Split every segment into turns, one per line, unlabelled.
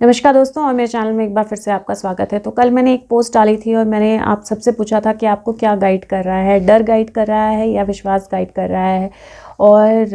नमस्कार दोस्तों, और मेरे चैनल में एक बार फिर से आपका स्वागत है। तो कल मैंने एक पोस्ट डाली थी और मैंने आप सबसे पूछा था कि आपको क्या गाइड कर रहा है, डर गाइड कर रहा है या विश्वास गाइड कर रहा है। और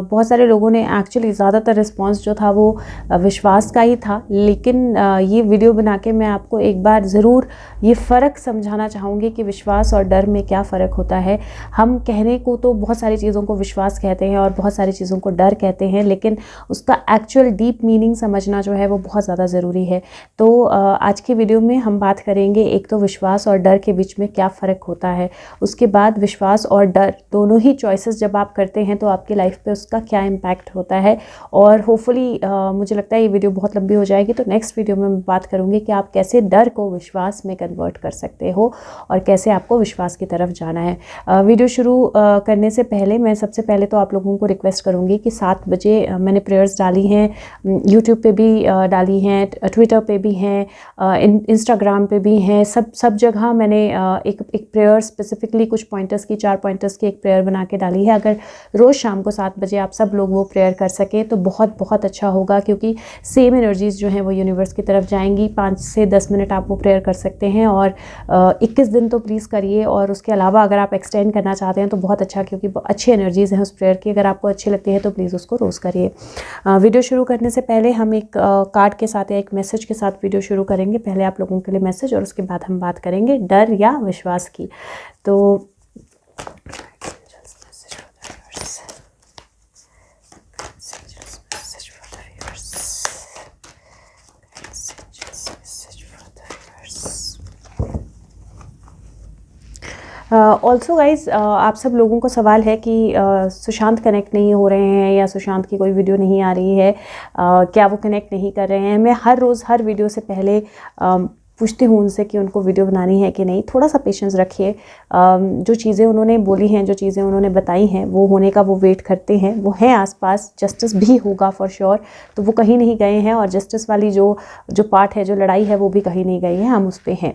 बहुत सारे लोगों ने एक्चुअली ज़्यादातर रिस्पांस जो था वो विश्वास का ही था। लेकिन ये वीडियो बना के मैं आपको एक बार ज़रूर ये फ़र्क समझाना चाहूँगी कि विश्वास और डर में क्या फ़र्क होता है। हम कहने को तो बहुत सारी चीज़ों को विश्वास कहते हैं और बहुत सारी चीज़ों को डर कहते हैं, लेकिन उसका एक्चुअल डीप मीनिंग समझना जो है वो बहुत ज़्यादा ज़रूरी है। तो आज की वीडियो में हम बात करेंगे एक तो विश्वास और डर के बीच में क्या फ़र्क होता है, उसके बाद विश्वास और डर दोनों ही चॉइसेस जब आप करते हैं तो आपकी लाइफ पे उसका क्या इम्पैक्ट होता है। और होपफुली मुझे लगता है ये वीडियो बहुत लंबी हो जाएगी, तो नेक्स्ट वीडियो में मैं बात करूँगी कि आप कैसे डर को विश्वास में कन्वर्ट कर सकते हो और कैसे आपको विश्वास की तरफ जाना है। वीडियो शुरू करने से पहले मैं सबसे पहले तो आप लोगों को रिक्वेस्ट करूँगी कि 7 बजे मैंने प्रेयर्स डाली हैं, यूट्यूब पे भी डाली हैं, ट्विटर पे भी हैं, इंस्टाग्राम पे भी हैं, सब जगह मैंने एक प्रेयर स्पेसिफिकली कुछ पॉइंटर्स की 4 पॉइंटर्स की एक प्रेयर बना के डाली है। अगर रोज़ शाम को 7 बजे आप सब लोग वो प्रेयर कर सकें तो बहुत बहुत अच्छा होगा, क्योंकि सेम एनर्जीज़ जो हैं वो यूनिवर्स की तरफ जाएंगी। 5 से 10 मिनट आप वो प्रेयर कर सकते हैं और 21 दिन तो प्लीज़ करिए। और उसके अलावा अगर आप एक्सटेंड करना चाहते हैं तो बहुत अच्छा, क्योंकि अच्छी एनर्जीज़ हैं उस प्रेयर की। अगर आपको अच्छी लगती है तो प्लीज़ उसको रोज़ करिए। वीडियो शुरू करने से पहले हम एक कार्ड के साथ या एक मैसेज के साथ वीडियो शुरू करेंगे। पहले आप लोगों के लिए मैसेज और उसके बाद हम बात करेंगे डर या विश्वास की। तो ऑल्सो गाइज, आप सब लोगों को सवाल है कि सुशांत कनेक्ट नहीं हो रहे हैं या सुशांत की कोई वीडियो नहीं आ रही है, क्या वो कनेक्ट नहीं कर रहे हैं। मैं हर रोज़ हर वीडियो से पहले पूछती हूँ उनसे कि उनको वीडियो बनानी है कि नहीं। थोड़ा सा पेशेंस रखिए। जो चीज़ें उन्होंने बोली हैं, जो चीज़ें उन्होंने बताई हैं, वो होने का वो वेट करते हैं। वो हैं आसपास, जस्टिस भी होगा फॉर श्योर। तो वो कहीं नहीं गए हैं और जस्टिस वाली जो पार्ट है, जो लड़ाई है, वो भी कहीं नहीं गई है, हम उस पर हैं।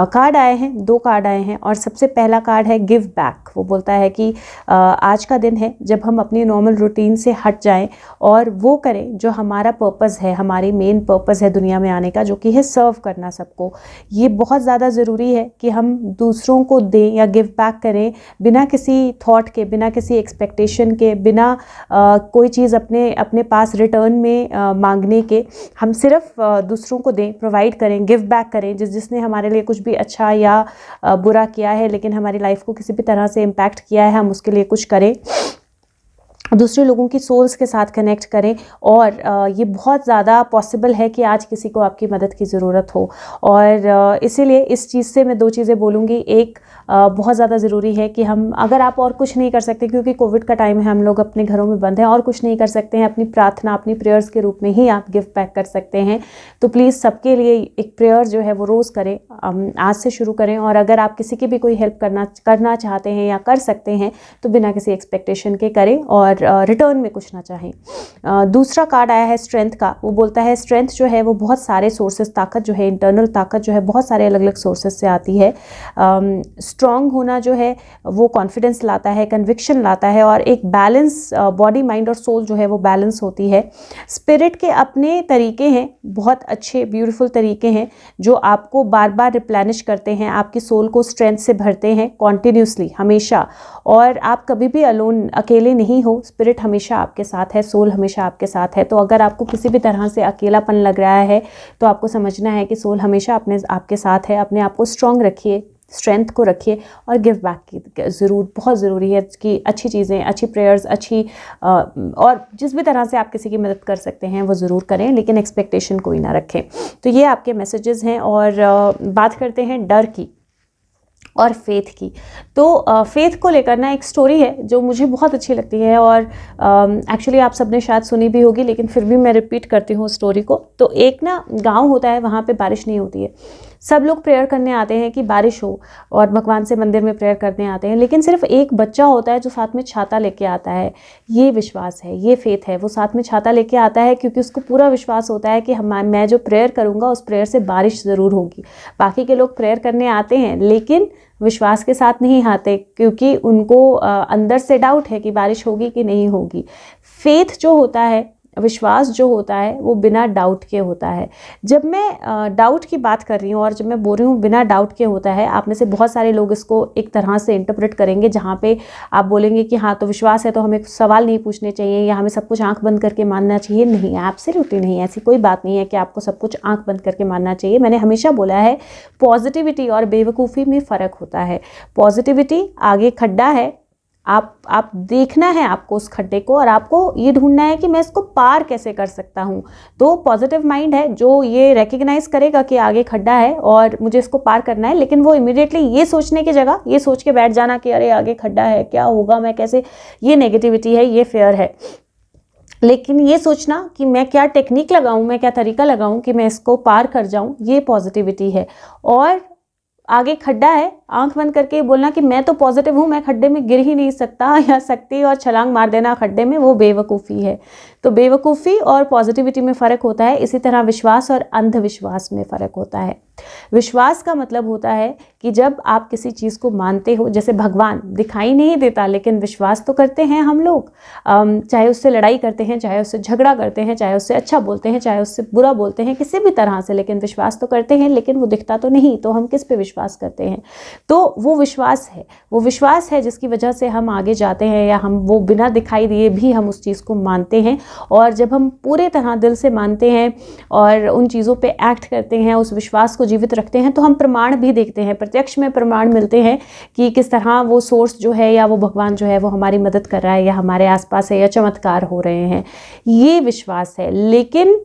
कार्ड आए हैं, 2 कार्ड आए हैं और सबसे पहला कार्ड है गिव बैक। वो बोलता है कि आज का दिन है जब हम अपनी नॉर्मल रूटीन से हट जाएं और वो करें जो हमारा पर्पज़ है, हमारी मेन पर्पज़ है दुनिया में आने का, जो कि है सर्व करना सबको। ये बहुत ज़्यादा ज़रूरी है कि हम दूसरों को दें या गिव बैक करें बिना किसी थॉट के, बिना किसी एक्सपेक्टेशन के, बिना कोई चीज़ अपने पास रिटर्न में मांगने के। हम सिर्फ दूसरों को दें, प्रोवाइड करें, गिव बैक करें। जिसने हमारे लिए कुछ भी अच्छा या बुरा किया है, लेकिन हमारी लाइफ को किसी भी तरह से इम्पैक्ट किया है, हम उसके लिए कुछ करें, दूसरे लोगों की सोल्स के साथ कनेक्ट करें। और ये बहुत ज़्यादा पॉसिबल है कि आज किसी को आपकी मदद की ज़रूरत हो। और इसीलिए इस चीज़ से मैं 2 चीज़ें बोलूँगी। एक, बहुत ज़्यादा ज़रूरी है कि हम, अगर आप और कुछ नहीं कर सकते, क्योंकि कोविड का टाइम है, हम लोग अपने घरों में बंद हैं और कुछ नहीं कर सकते हैं, अपनी प्रार्थना, अपनी प्रेयर्स के रूप में ही आप गिफ्ट पैक कर सकते हैं। तो प्लीज़ सबके लिए एक प्रेयर जो है वो रोज़ करें, आज से शुरू करें। और अगर आप किसी की भी कोई हेल्प करना चाहते हैं या कर सकते हैं तो बिना किसी एक्सपेक्टेशन के करें और रिटर्न में कुछ ना चाहें। दूसरा कार्ड आया है स्ट्रेंथ का। वो बोलता है स्ट्रेंथ जो है वो बहुत सारे सोर्सेस, ताकत जो है, इंटरनल ताकत जो है, बहुत सारे अलग अलग सोर्सेस से आती है। स्ट्रॉन्ग होना जो है वो कॉन्फिडेंस लाता है, कन्विक्शन लाता है और एक बैलेंस, बॉडी माइंड और सोल जो है वो बैलेंस होती है। स्पिरिट के अपने तरीके हैं, बहुत अच्छे ब्यूटीफुल तरीके हैं, जो आपको बार बार रिप्लेनिश करते हैं, आपकी सोल को स्ट्रेंथ से भरते हैं कॉन्टिन्यूसली, हमेशा। और आप कभी भी अकेले नहीं हो। स्पिरिट हमेशा आपके साथ है, सोल हमेशा आपके साथ है। तो अगर आपको किसी भी तरह से अकेलापन लग रहा है तो आपको समझना है कि सोल हमेशा आपके साथ है। अपने आप को स्ट्रॉन्ग रखिए, स्ट्रेंथ को रखिए और गिव बैक की ज़रूर बहुत ज़रूरी है कि अच्छी चीज़ें, अच्छी प्रेयर्स, अच्छी और जिस भी तरह से आप किसी की मदद कर सकते हैं वो ज़रूर करें, लेकिन एक्सपेक्टेशन कोई ना रखें। तो ये आपके मैसेजेस हैं। और बात करते हैं डर की और फेथ की। तो फेथ को लेकर ना एक स्टोरी है जो मुझे बहुत अच्छी लगती है और एक्चुअली आप सबने शायद सुनी भी होगी, लेकिन फिर भी मैं रिपीट करती हूँ स्टोरी को। तो एक ना गांव होता है, वहाँ पे बारिश नहीं होती है। सब लोग प्रेयर करने आते हैं कि बारिश हो और भगवान से मंदिर में प्रेयर करने आते हैं, लेकिन सिर्फ एक बच्चा होता है जो साथ में छाता लेके आता है। ये विश्वास है, ये फेथ है। वो साथ में छाता लेके आता है क्योंकि उसको पूरा विश्वास होता है कि मैं जो प्रेयर करूँगा उस प्रेयर से बारिश ज़रूर होगी। बाकी के लोग प्रेयर करने आते हैं लेकिन विश्वास के साथ नहीं आते, क्योंकि उनको अंदर से डाउट है कि बारिश होगी कि नहीं होगी। फेथ जो होता है विश्वास जो होता है वो बिना डाउट के होता है। जब मैं डाउट की बात कर रही हूँ और जब मैं बोल रही हूँ बिना डाउट के होता है, आप में से बहुत सारे लोग इसको एक तरह से इंटरप्रेट करेंगे जहाँ पे आप बोलेंगे कि हाँ तो विश्वास है तो हमें सवाल नहीं पूछने चाहिए या हमें सब कुछ आंख बंद करके मानना चाहिए। नहीं, एब्सोल्युटली नहीं, ऐसी कोई बात नहीं है कि आपको सब कुछ आंख बंद करके मानना चाहिए। मैंने हमेशा बोला है पॉजिटिविटी और बेवकूफ़ी में फ़र्क होता है। पॉजिटिविटी आगे खड्डा है, आप देखना है आपको उस खड्डे को और आपको ये ढूंढना है कि मैं इसको पार कैसे कर सकता हूँ। तो पॉजिटिव माइंड है जो ये रिकग्नाइज करेगा कि आगे खड्डा है और मुझे इसको पार करना है, लेकिन वो इमीडिएटली ये सोचने की जगह ये सोच के बैठ जाना कि अरे आगे खड्डा है, क्या होगा, मैं कैसे, ये नेगेटिविटी है, ये फेयर है। लेकिन ये सोचना कि मैं क्या टेक्निक लगाऊं, मैं क्या तरीका लगाऊं कि मैं इसको पार कर जाऊं, ये पॉजिटिविटी है। और आगे खड्डा है, आंख बंद करके बोलना कि मैं तो पॉजिटिव हूँ, मैं खड्डे में गिर ही नहीं सकता या सकती, और छलांग मार देना खड्डे में, वो बेवकूफ़ी है। तो बेवकूफ़ी और पॉजिटिविटी में फ़र्क होता है। इसी तरह विश्वास और अंधविश्वास में फ़र्क होता है। विश्वास का मतलब होता है कि जब आप किसी चीज़ को मानते हो, जैसे भगवान दिखाई नहीं देता लेकिन विश्वास तो करते हैं हम लोग, चाहे उससे लड़ाई करते हैं, चाहे उससे झगड़ा करते हैं, चाहे उससे अच्छा बोलते हैं, चाहे उससे बुरा बोलते हैं, किसी भी तरह से, लेकिन विश्वास तो करते हैं, लेकिन वो दिखता तो नहीं, तो हम किस पे विश्वास करते हैं? तो वो विश्वास है, वो विश्वास है जिसकी वजह से हम आगे जाते हैं, या हम वो बिना दिखाई दिए भी हम उस चीज़ को मानते हैं। और जब हम पूरे तरह दिल से मानते हैं और उन चीज़ों पे एक्ट करते हैं, उस विश्वास को जीवित रखते हैं, तो हम प्रमाण भी देखते हैं, प्रत्यक्ष में प्रमाण मिलते हैं कि किस तरह वो सोर्स जो है या वो भगवान जो है वो हमारी मदद कर रहा है या हमारे आसपास है या चमत्कार हो रहे हैं। ये विश्वास है। लेकिन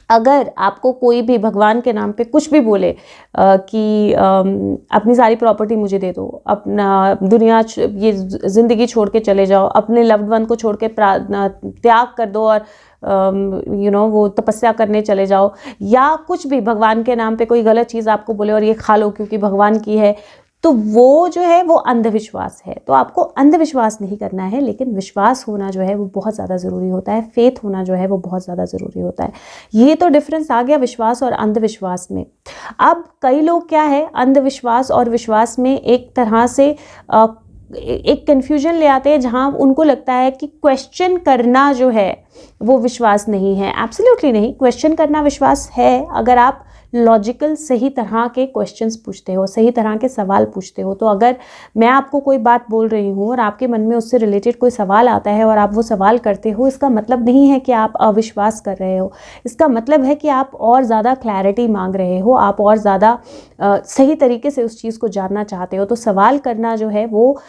अगर आपको कोई भी भगवान के नाम पे कुछ भी बोले कि अपनी सारी प्रॉपर्टी मुझे दे दो, अपना दुनिया ये ज़िंदगी छोड़ के चले जाओ, अपने लव्ड वन को छोड़ के त्याग कर दो और वो तपस्या करने चले जाओ, या कुछ भी भगवान के नाम पे कोई गलत चीज़ आपको बोले और ये खा लो क्योंकि भगवान की है, तो वो जो है वो अंधविश्वास है। तो आपको अंधविश्वास नहीं करना है, लेकिन विश्वास होना जो है वो बहुत ज़्यादा ज़रूरी होता है, फेथ होना जो है वो बहुत ज़्यादा ज़रूरी होता है। ये तो डिफरेंस आ गया विश्वास और अंधविश्वास में। अब कई लोग क्या है, अंधविश्वास और विश्वास में एक तरह से एक कन्फ्यूजन ले आते हैं, जहाँ उनको लगता है कि क्वेश्चन करना जो है वो विश्वास नहीं है। एब्सोल्युटली नहीं, क्वेश्चन करना विश्वास है अगर आप लॉजिकल सही तरह के क्वेश्चंस पूछते हो, सही तरह के सवाल पूछते हो। तो अगर मैं आपको कोई बात बोल रही हूँ और आपके मन में उससे रिलेटेड कोई सवाल आता है और आप वो सवाल करते हो, इसका मतलब नहीं है कि आप अविश्वास कर रहे हो। इसका मतलब है कि आप और ज़्यादा क्लैरिटी मांग रहे हो, आप और ज़्यादा सही तरीके से उस चीज़ को जानना चाहते हो। तो सवाल करना जो है वो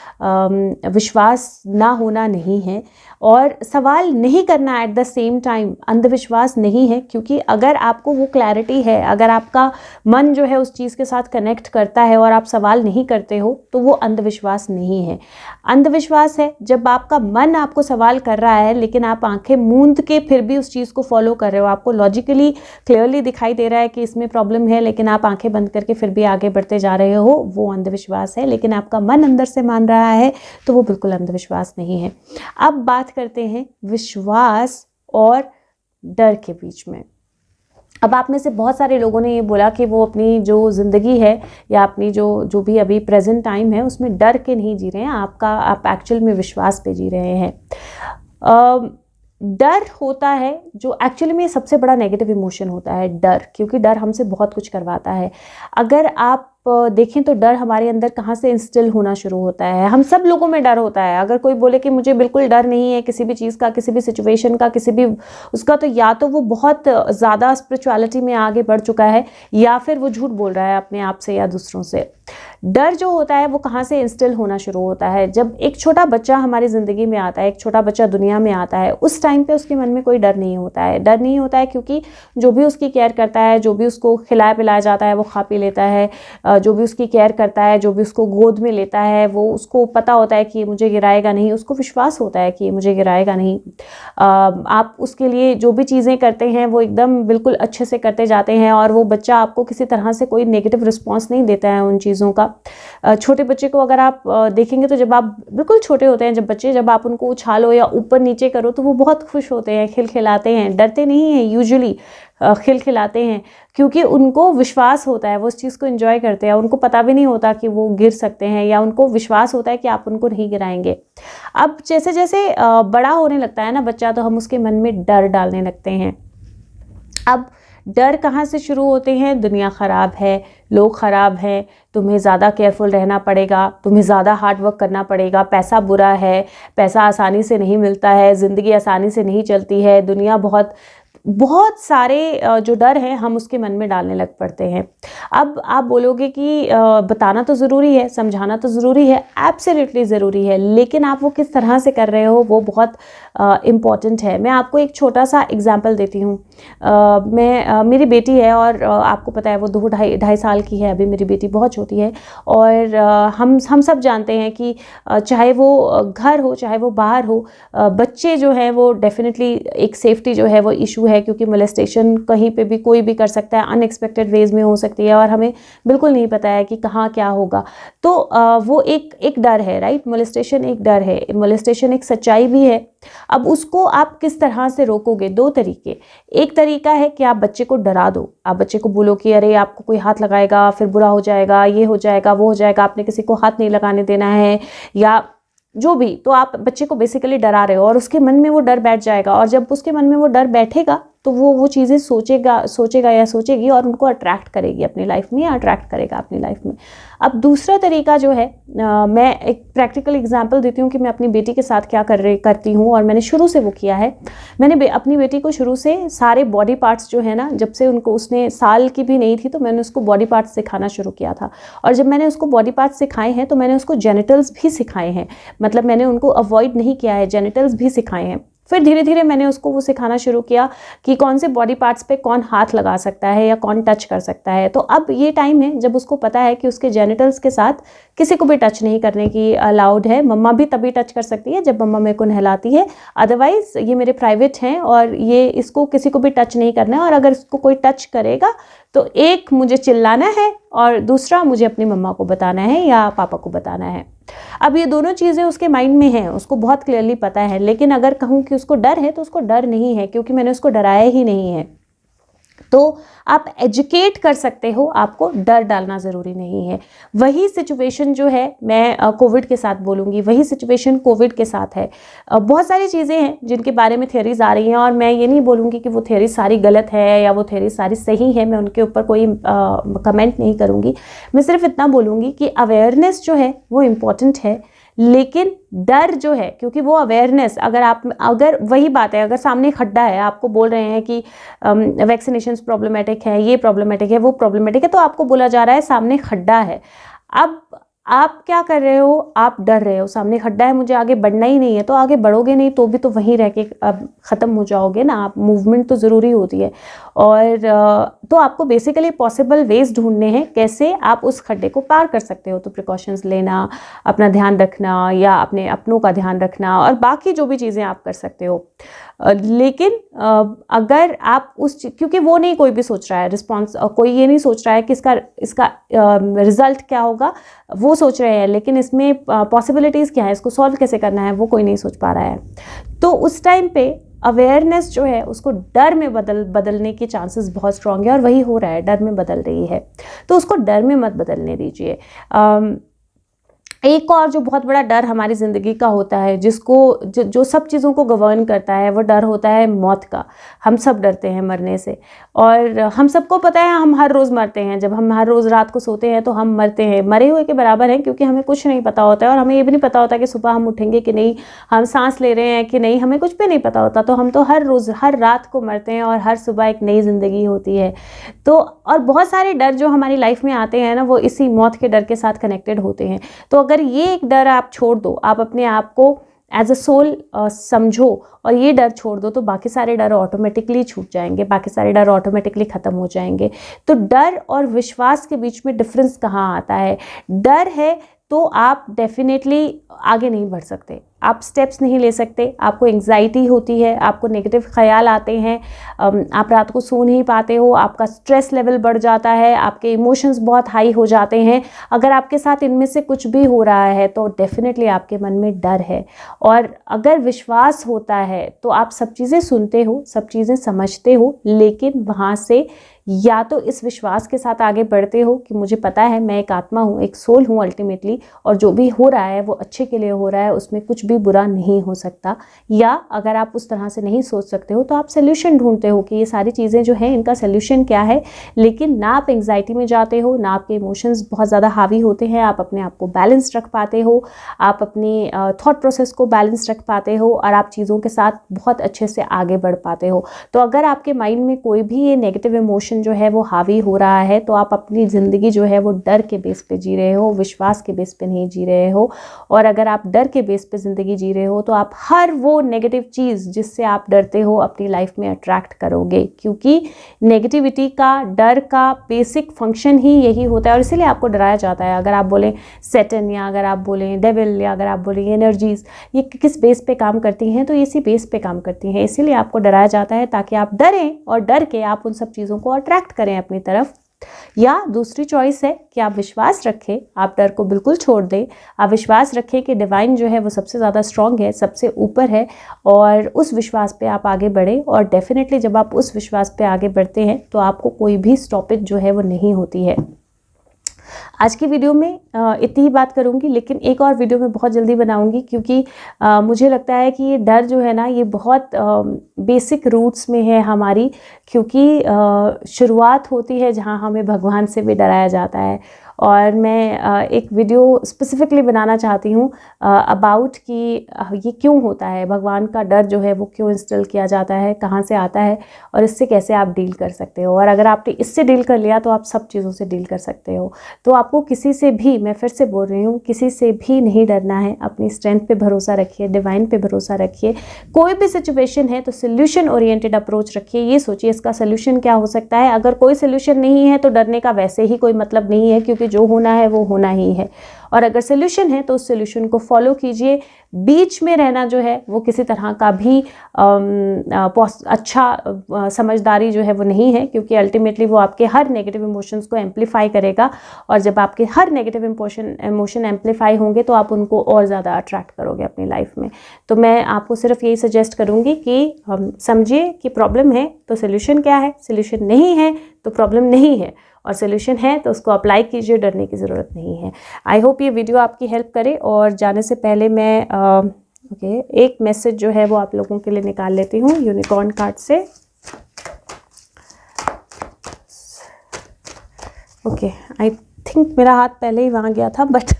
विश्वास ना होना नहीं है, और सवाल नहीं करना एट द सेम टाइम अंधविश्वास नहीं है। क्योंकि अगर आपको वो क्लैरिटी है, अगर आपका मन जो है उस चीज़ के साथ कनेक्ट करता है और आप सवाल नहीं करते हो, तो वो अंधविश्वास नहीं है। अंधविश्वास है जब आपका मन आपको सवाल कर रहा है लेकिन आप आंखें मूंद के फिर भी उस चीज़ को फॉलो कर रहे हो। आपको लॉजिकली क्लियरली दिखाई दे रहा है कि इसमें प्रॉब्लम है, लेकिन आप आंखें बंद करके फिर भी आगे बढ़ते जा रहे हो, वो अंधविश्वास है। लेकिन आपका मन अंदर से मान रहा है तो वो बिल्कुल अंधविश्वास नहीं है। अब बात करते हैं विश्वास और डर के बीच में। अब आप में से बहुत सारे लोगों ने ये बोला कि वो अपनी जो ज़िंदगी है या अपनी जो भी अभी प्रेजेंट टाइम है उसमें डर के नहीं जी रहे हैं, आप एक्चुअल में विश्वास पे जी रहे हैं। डर होता है जो एक्चुअली में सबसे बड़ा नेगेटिव इमोशन होता है डर, क्योंकि डर हमसे बहुत कुछ करवाता है। अगर आप देखें तो डर हमारे अंदर कहाँ से इंस्टिल होना शुरू होता है। हम सब लोगों में डर होता है। अगर कोई बोले कि मुझे बिल्कुल डर नहीं है किसी भी चीज़ का, किसी भी सिचुएशन का, किसी भी उसका, तो या तो वो बहुत ज़्यादा स्पिरिचुअलिटी में आगे बढ़ चुका है या फिर वो झूठ बोल रहा है अपने आप से या दूसरों से। डर जो होता है वो कहाँ से इंस्टिल होना शुरू होता है? जब एक छोटा बच्चा हमारी ज़िंदगी में आता है, एक छोटा बच्चा दुनिया में आता है, उस टाइम पे उसके मन में कोई डर नहीं होता है। डर नहीं होता है क्योंकि जो भी उसकी केयर करता है, जो भी उसको खिलाया पिलाया जाता है वो खा पी लेता है, जो भी उसकी केयर करता है, जो भी उसको गोद में लेता है, वो उसको पता होता है कि ये मुझे गिराएगा नहीं, उसको विश्वास होता है कि ये मुझे गिराएगा नहीं। आप उसके लिए जो भी चीज़ें करते हैं वो एकदम बिल्कुल अच्छे से करते जाते हैं और वो बच्चा आपको किसी तरह से कोई नेगेटिव रिस्पॉन्स नहीं देता है उन चीज़ों का। छोटे बच्चे को अगर आप देखेंगे तो जब आप बिल्कुल छोटे होते हैं जब आप उनको उछालो या ऊपर नीचे करो तो वो बहुत खुश होते हैं, खिलखिलाते हैं, डरते नहीं हैं यूजुअली। खिलखिलाते हैं, क्योंकि उनको विश्वास होता है, वो उस चीज़ को एंजॉय करते हैं, उनको पता भी नहीं होता कि वो गिर सकते हैं, या उनको विश्वास होता है कि आप उनको नहीं गिराएंगे। अब जैसे जैसे बड़ा होने लगता है ना बच्चा, तो हम उसके मन में डर डालने लगते हैं। अब डर कहाँ से शुरू होते हैं? दुनिया ख़राब है, लोग ख़राब हैं, तुम्हें ज़्यादा केयरफुल रहना पड़ेगा, तुम्हें ज़्यादा हार्ड वर्क करना पड़ेगा, पैसा बुरा है, पैसा आसानी से नहीं मिलता है, ज़िंदगी आसानी से नहीं चलती है, दुनिया बहुत सारे जो डर हैं हम उसके मन में डालने लग पड़ते हैं। अब आप बोलोगे कि बताना तो ज़रूरी है, समझाना तो ज़रूरी है, एब्सोल्युटली ज़रूरी है, लेकिन आप वो किस तरह से कर रहे हो वो बहुत इम्पॉर्टेंट है। मैं आपको एक छोटा सा एग्जांपल देती हूँ। मेरी बेटी है, और आपको पता है वो 2-2.5 साल की है अभी, मेरी बेटी बहुत छोटी है। और हम सब जानते हैं कि चाहे वो घर हो चाहे वो बाहर हो, बच्चे जो हैं वो डेफिनेटली एक सेफ्टी जो है वो इशू है, क्योंकि मोलेस्टेशन कहीं पे भी कोई भी कर सकता है, अनएक्सपेक्टेड वेज में हो सकती है, और हमें बिल्कुल नहीं पता है कि कहाँ क्या होगा। तो वो एक डर है, राइट। मोलेस्टेशन एक डर है, मोलेस्टेशन एक सच्चाई भी है। अब उसको आप किस तरह से रोकोगे? 2 तरीके। एक तरीका है कि आप बच्चे को डरा दो, आप बच्चे को बोलो कि अरे आपको कोई हाथ लगाएगा फिर बुरा हो जाएगा, ये हो जाएगा वो हो जाएगा, आपने किसी को हाथ नहीं लगाने देना है, या जो भी। तो आप बच्चे को बेसिकली डरा रहे हो, और उसके मन में वो डर बैठ जाएगा, और जब उसके मन में वो डर बैठेगा तो वो चीज़ें सोचेगा या सोचेगी, और उनको अट्रैक्ट करेगी अपनी लाइफ में, या अट्रैक्ट करेगा अपनी लाइफ में। अब दूसरा तरीका जो है, मैं एक प्रैक्टिकल एग्जांपल देती हूँ कि मैं अपनी बेटी के साथ क्या करती हूँ, और मैंने शुरू से वो किया है। मैंने अपनी बेटी को शुरू से सारे बॉडी पार्ट्स जो है ना, जब से उसने साल की भी नहीं थी तो मैंने उसको बॉडी पार्ट्स सिखाना शुरू किया था। और जब मैंने उसको बॉडी पार्ट्स सिखाए हैं तो मैंने उसको जेनिटल्स भी सिखाए हैं, मतलब मैंने उनको अवॉइड नहीं किया है, जेनिटल्स भी सिखाए हैं। फिर धीरे धीरे मैंने उसको वो सिखाना शुरू किया कि कौन से बॉडी पार्ट्स पे कौन हाथ लगा सकता है या कौन टच कर सकता है। तो अब ये टाइम है जब उसको पता है कि उसके जेनिटल्स के साथ किसी को भी टच नहीं करने की अलाउड है। मम्मा भी तभी टच कर सकती है जब मम्मा मेरे को नहलाती है, अदरवाइज ये मेरे प्राइवेट हैं और ये इसको किसी को भी टच नहीं करना है। और अगर इसको कोई टच करेगा तो एक मुझे चिल्लाना है और दूसरा मुझे अपनी मम्मा को बताना है या पापा को बताना है। अब ये दोनों चीज़ें उसके माइंड में हैं, उसको बहुत क्लियरली पता है। लेकिन अगर कहूँ कि उसको डर है तो उसको डर नहीं है, क्योंकि मैंने उसको डराया ही नहीं है। तो आप एजुकेट कर सकते हो, आपको डर डालना ज़रूरी नहीं है। वही सिचुएशन जो है मैं कोविड के साथ बोलूँगी, वही सिचुएशन कोविड के साथ है। बहुत सारी चीज़ें हैं जिनके बारे में थ्योरीज आ रही हैं, और मैं ये नहीं बोलूँगी कि वो थ्योरी सारी गलत है या वो थ्योरी सारी सही है, मैं उनके ऊपर कोई कमेंट नहीं करूँगी। मैं सिर्फ इतना बोलूँगी कि अवेयरनेस जो है वो इम्पॉर्टेंट है, लेकिन डर जो है, क्योंकि वो अवेयरनेस अगर वही बात है, अगर सामने खड्डा है, आपको बोल रहे हैं कि वैक्सीनेशन प्रॉब्लमेटिक है, ये प्रॉब्लमेटिक है, वो प्रॉब्लमेटिक है, तो आपको बोला जा रहा है सामने खड्डा है। अब आप क्या कर रहे हो? आप डर रहे हो, सामने खड्डा है, मुझे आगे बढ़ना ही नहीं है। तो आगे बढ़ोगे नहीं तो भी तो वहीं रह के अब ख़त्म हो जाओगे ना। आप मूवमेंट तो ज़रूरी होती है। और तो आपको बेसिकली पॉसिबल वेज ढूंढने हैं कैसे आप उस खड्डे को पार कर सकते हो। तो प्रिकॉशंस लेना, अपना ध्यान रखना या अपने अपनों का ध्यान रखना, और बाकी जो भी चीज़ें आप कर सकते हो। लेकिन अगर आप क्योंकि वो नहीं कोई भी सोच रहा है रिस्पॉन्स, कोई ये नहीं सोच रहा है कि इसका रिजल्ट क्या होगा, वो सोच रहे हैं, लेकिन इसमें पॉसिबिलिटीज़ क्या है, इसको सॉल्व कैसे करना है, वो कोई नहीं सोच पा रहा है। तो उस टाइम पे अवेयरनेस जो है उसको डर में बदलने के चांसेस बहुत स्ट्रॉन्ग है, और वही हो रहा है, डर में बदल रही है। तो उसको डर में मत बदलने दीजिए। एक और जो बहुत बड़ा डर हमारी ज़िंदगी का होता है, जो सब चीज़ों को गवर्न करता है, वो डर होता है मौत का। हम सब डरते हैं मरने से, और हम सबको पता है हम हर रोज़ मरते हैं। जब हम हर रोज़ रात को सोते हैं तो हम मरते हैं, मरे हुए के बराबर हैं, क्योंकि हमें कुछ नहीं पता होता है, और हमें ये भी नहीं पता होता कि सुबह हम उठेंगे कि नहीं, हम सांस ले रहे हैं कि नहीं, हमें कुछ भी नहीं पता होता। तो हम तो हर रोज़ हर रात को मरते हैं, और हर सुबह एक नई ज़िंदगी होती है। तो और बहुत सारे डर जो हमारी लाइफ में आते हैं ना, वो इसी मौत के डर के साथ कनेक्टेड होते हैं। तो अगर ये एक डर आप छोड़ दो, आप अपने आप को एज अ सोल समझो और ये डर छोड़ दो, तो बाकी सारे डर ऑटोमेटिकली छूट जाएंगे, बाकी सारे डर ऑटोमेटिकली ख़त्म हो जाएंगे। तो डर और विश्वास के बीच में डिफरेंस कहाँ आता है? डर है तो आप डेफिनेटली आगे नहीं बढ़ सकते, आप स्टेप्स नहीं ले सकते, आपको एंग्जाइटी होती है, आपको नेगेटिव ख्याल आते हैं, आप रात को सो नहीं पाते हो, आपका स्ट्रेस लेवल बढ़ जाता है, आपके इमोशंस बहुत हाई हो जाते हैं। अगर आपके साथ इनमें से कुछ भी हो रहा है तो डेफिनेटली आपके मन में डर है। और अगर विश्वास होता है तो आप सब चीज़ें सुनते हो, सब चीज़ें समझते हो, लेकिन वहाँ से या तो इस विश्वास के साथ आगे बढ़ते हो कि मुझे पता है मैं एक आत्मा हूँ, एक सोल हूँ अल्टीमेटली, और जो भी हो रहा है वो अच्छे के लिए हो रहा है, उसमें कुछ भी बुरा नहीं हो सकता। या अगर आप उस तरह से नहीं सोच सकते हो तो आप सोल्यूशन ढूंढते हो कि ये सारी चीज़ें जो हैं इनका सोल्यूशन क्या है। लेकिन ना आप एंग्जाइटी में जाते हो, ना आपके इमोशंस बहुत ज़्यादा हावी होते हैं, आप अपने आप को बैलेंस रख पाते हो, आप अपनी थॉट प्रोसेस को बैलेंस रख पाते हो, और आप चीज़ों के साथ बहुत अच्छे से आगे बढ़ पाते हो। तो अगर आपके माइंड में कोई भी ये नेगेटिव इमोशन जो है वो हावी हो रहा है तो आप अपनी ज़िंदगी जो है वो डर के बेस पे जी रहे हो, विश्वास के बेस पे नहीं जी रहे हो। और अगर आप डर के बेस पे ज़िंदगी जी रहे हो तो आप हर वो नेगेटिव चीज़ जिससे आप डरते हो अपनी लाइफ में अट्रैक्ट करोगे, क्योंकि नेगेटिविटी का, डर का बेसिक फंक्शन ही यही होता है और इसीलिए आपको डराया जाता है। अगर आप बोलें सैटन, या अगर आप बोलें डेविल, या अगर आप बोलें एनर्जीज, ये किस बेस पे काम करती हैं, तो इसी बेस पे काम करती हैं, इसीलिए आपको डराया जाता है ताकि आप डरें और डर के आप उन सब चीज़ों को अट्रैक्ट करें अपनी तरफ। या दूसरी चॉइस है कि आप विश्वास रखें, आप डर को बिल्कुल छोड़ दें, आप विश्वास रखें कि डिवाइन जो है वो सबसे ज़्यादा स्ट्रॉन्ग है, सबसे ऊपर है, और उस विश्वास पे आप आगे बढ़ें। और डेफिनेटली जब आप उस विश्वास पे आगे बढ़ते हैं तो आपको कोई भी स्टॉपेज जो है वो नहीं होती है। आज की वीडियो में इतनी ही बात करूंगी, लेकिन एक और वीडियो में बहुत जल्दी बनाऊंगी, क्योंकि मुझे लगता है कि ये डर जो है ना ये बहुत बेसिक रूट्स में है हमारी, क्योंकि शुरुआत होती है जहाँ हमें भगवान से भी डराया जाता है। और मैं एक वीडियो स्पेसिफिकली बनाना चाहती हूँ अबाउट कि ये क्यों होता है, भगवान का डर जो है वो क्यों इंस्टॉल किया जाता है, कहाँ से आता है, और इससे कैसे आप डील कर सकते हो। और अगर आपने इससे डील कर लिया तो आप सब चीज़ों से डील कर सकते हो। तो आपको किसी से भी, मैं फिर से बोल रही हूँ, किसी से भी नहीं डरना है। अपनी स्ट्रेंथ पे भरोसा रखिए, डिवाइन पे भरोसा रखिए। कोई भी सिचुएशन है तो सोल्यूशन ओरिएंटेड अप्रोच रखिए, ये सोचिए इसका सोल्यूशन क्या हो सकता है। अगर कोई सोल्यूशन नहीं है तो डरने का वैसे ही कोई मतलब नहीं है, क्योंकि जो होना है वो होना ही है। और अगर सोल्यूशन है तो उस सोल्यूशन को फॉलो कीजिए। बीच में रहना जो है वो किसी तरह का भी अच्छा समझदारी जो है वो नहीं है, क्योंकि अल्टीमेटली वो आपके हर नेगेटिव इमोशंस को एम्पलीफाई करेगा, और जब आपके हर नेगेटिव इमोशन एम्पलीफाई होंगे तो आप उनको और ज़्यादा अट्रैक्ट करोगे अपनी लाइफ में। तो मैं आपको सिर्फ यही सजेस्ट करूँगी कि समझिए कि प्रॉब्लम है तो सोल्यूशन क्या है, सोल्यूशन नहीं है तो प्रॉब्लम नहीं है, और सोल्यूशन है तो उसको अप्लाई कीजिए, डरने की ज़रूरत नहीं है। आई होप ये वीडियो आपकी हेल्प करे। और जाने से पहले मैं एक मैसेज जो है वो आप लोगों के लिए निकाल लेती हूँ यूनिकॉर्न कार्ड से। ओके, आई थिंक मेरा हाथ पहले ही वहाँ गया था, बट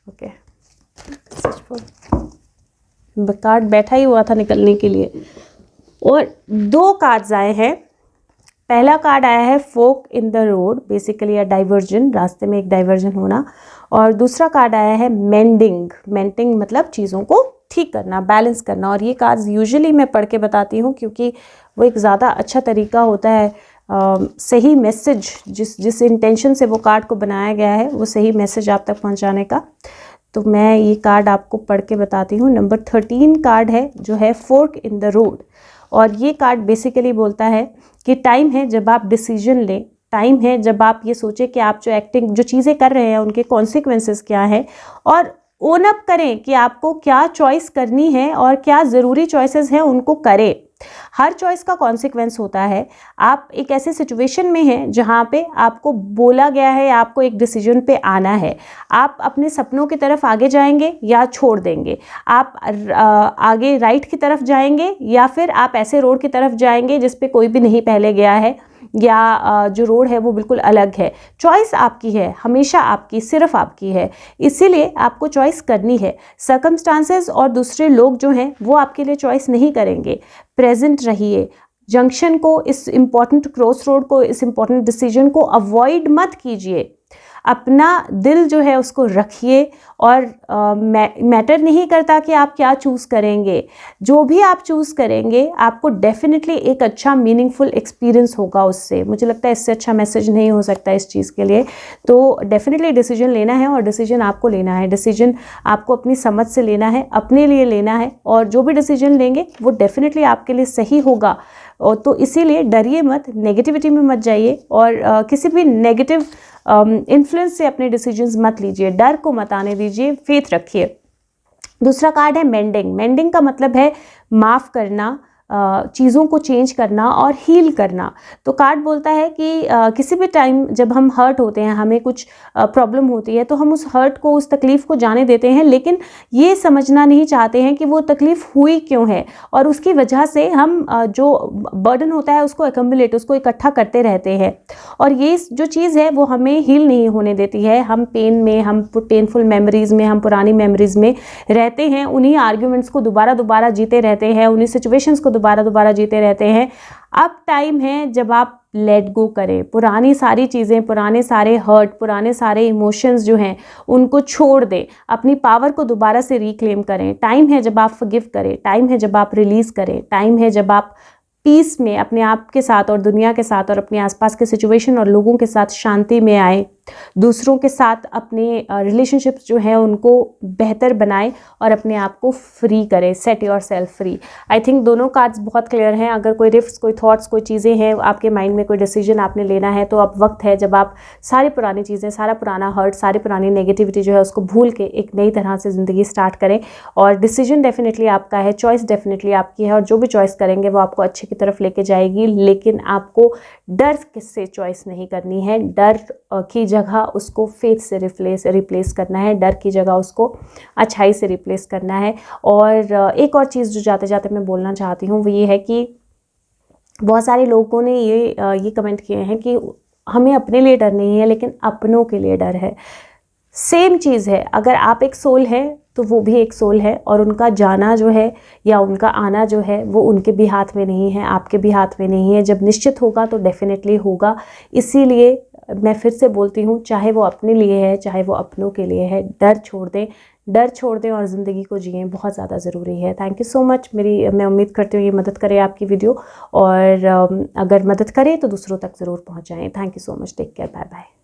ओके, कार्ड बैठा ही हुआ था निकलने के लिए। और 2 कार्ड्स आए हैं। पहला कार्ड आया है फोक इन द रोड, बेसिकली या डाइवर्जन, रास्ते में एक डाइवर्जन होना। और दूसरा कार्ड आया है मेंडिंग। मेंडिंग मतलब चीज़ों को ठीक करना, बैलेंस करना। और ये कार्ड्स यूजुअली मैं पढ़ के बताती हूँ, क्योंकि वो एक ज़्यादा अच्छा तरीका होता है सही मैसेज, जिस इंटेंशन से वो कार्ड को बनाया गया है वो सही मैसेज आप तक पहुँचाने का। तो मैं ये कार्ड आपको पढ़ के बताती हूँ। नंबर 13 कार्ड है जो है फोर्क इन द रोड। और ये कार्ड बेसिकली बोलता है कि टाइम है जब आप डिसीजन लें, टाइम है जब आप ये सोचें कि आप जो चीज़ें कर रहे हैं उनके कॉन्सिक्वेंसेस क्या हैं, और ओन अप करें कि आपको क्या चॉइस करनी है और क्या ज़रूरी चॉइसेस हैं उनको करें। हर चॉइस का कॉन्सिक्वेंस होता है। आप एक ऐसे सिचुएशन में हैं जहाँ पे आपको बोला गया है आपको एक डिसीजन पे आना है। आप अपने सपनों की तरफ आगे जाएंगे या छोड़ देंगे, आप आगे राइट की तरफ जाएंगे या फिर आप ऐसे रोड की तरफ जाएंगे जिस पे कोई भी नहीं पहले गया है, या जो रोड है वो बिल्कुल अलग है। चॉइस आपकी है, हमेशा आपकी, सिर्फ आपकी है, इसीलिए आपको चॉइस करनी है। सर्कमस्टांसेस और दूसरे लोग जो हैं वो आपके लिए चॉइस नहीं करेंगे। प्रेजेंट रहिए, जंक्शन को, इस इम्पॉर्टेंट क्रॉस रोड को, इस इम्पॉर्टेंट डिसीजन को अवॉइड मत कीजिए। अपना दिल जो है उसको रखिए और मैटर नहीं करता कि आप क्या चूज़ करेंगे, जो भी आप चूज़ करेंगे आपको डेफिनेटली एक अच्छा मीनिंगफुल एक्सपीरियंस होगा उससे। मुझे लगता है इससे अच्छा मैसेज नहीं हो सकता इस चीज़ के लिए। तो डेफिनेटली डिसीजन लेना है और डिसीजन आपको लेना है, डिसीजन आपको अपनी समझ से लेना है, अपने लिए लेना है, और जो भी डिसीजन लेंगे वो डेफिनेटली आपके लिए सही होगा। और तो इसीलिए डरिए मत, नेगेटिविटी में मत जाइए और किसी भी नेगेटिव इन्फ्लुएंस से अपने डिसीजंस मत लीजिए, डर को मत आने दीजिए, फेथ रखिए। दूसरा कार्ड है मेंडिंग। मेंडिंग का मतलब है माफ़ करना, चीज़ों को चेंज करना और हील करना। तो कार्ड बोलता है कि किसी भी टाइम जब हम हर्ट होते हैं, हमें कुछ प्रॉब्लम होती है, तो हम उस हर्ट को, उस तकलीफ़ को जाने देते हैं, लेकिन ये समझना नहीं चाहते हैं कि वो तकलीफ़ हुई क्यों है, और उसकी वजह से हम जो बर्डन होता है उसको एक्यूमुलेट, उसको इकट्ठा करते रहते हैं, और ये जो चीज़ है वो हमें हील नहीं होने देती है। हम पेन में, हम पेनफुल मेमोरीज़ में, हम पुरानी मेमोरीज़ में रहते हैं, उन्हीं आर्ग्यूमेंट्स को दोबारा जीते रहते हैं, उन्हीं सिचुएशंस को दोबारा जीते रहते हैं। अब टाइम है जब आप लेट गो करें, पुरानी सारी चीज़ें, पुराने सारे हर्ट, पुराने सारे इमोशंस जो हैं उनको छोड़ दें, अपनी पावर को दोबारा से रिक्लेम करें। टाइम है जब आप फॉरगिव करें, टाइम है जब आप रिलीज़ करें, टाइम है जब आप पीस में अपने आप के साथ और दुनिया के साथ और अपने आसपास के सिचुएशन और लोगों के साथ शांति में आए, दूसरों के साथ अपने रिलेशनशिप्स जो हैं उनको बेहतर बनाएं और अपने आप को फ्री करें, set your self free. I think दोनों कार्ड्स बहुत क्लियर हैं। अगर कोई रिफ्ट्स, कोई थॉट्स, कोई चीज़ें हैं आपके माइंड में, कोई डिसीजन आपने लेना है, तो अब वक्त है जब आप सारी पुरानी चीज़ें, सारा पुराना हर्ट, सारी पुरानी नेगेटिविटी जो है उसको भूल के एक नई तरह से ज़िंदगी स्टार्ट करें। और डिसीजन डेफिनेटली आपका है, चॉइस डेफिनेटली आपकी है, और जो भी चॉइस करेंगे वो आपको अच्छे की तरफ लेके जाएगी। लेकिन आपको डर से चॉइस नहीं करनी है, डर की जगह उसको फेथ से रिप्लेस करना है, डर की जगह उसको अच्छाई से रिप्लेस करना है। और एक और चीज़ जो जाते जाते मैं बोलना चाहती हूँ वो ये है कि बहुत सारे लोगों ने ये कमेंट किए हैं कि हमें अपने लिए डर नहीं है लेकिन अपनों के लिए डर है। सेम चीज़ है, अगर आप एक सोल है तो वो भी एक सोल है, और उनका जाना जो है या उनका आना जो है वो उनके भी हाथ में नहीं है, आपके भी हाथ में नहीं है। जब निश्चित होगा तो डेफिनेटली होगा। इसीलिए मैं फिर से बोलती हूँ, चाहे वो अपने लिए है, चाहे वो अपनों के लिए है, डर छोड़ दें, डर छोड़ दें और ज़िंदगी को जिएं, बहुत ज़्यादा ज़रूरी है। Thank you so much. मैं उम्मीद करती हूँ ये मदद करे आपकी वीडियो, और अगर मदद करे तो दूसरों तक ज़रूर पहुँचाएँ। Thank you so much. Take care, bye bye.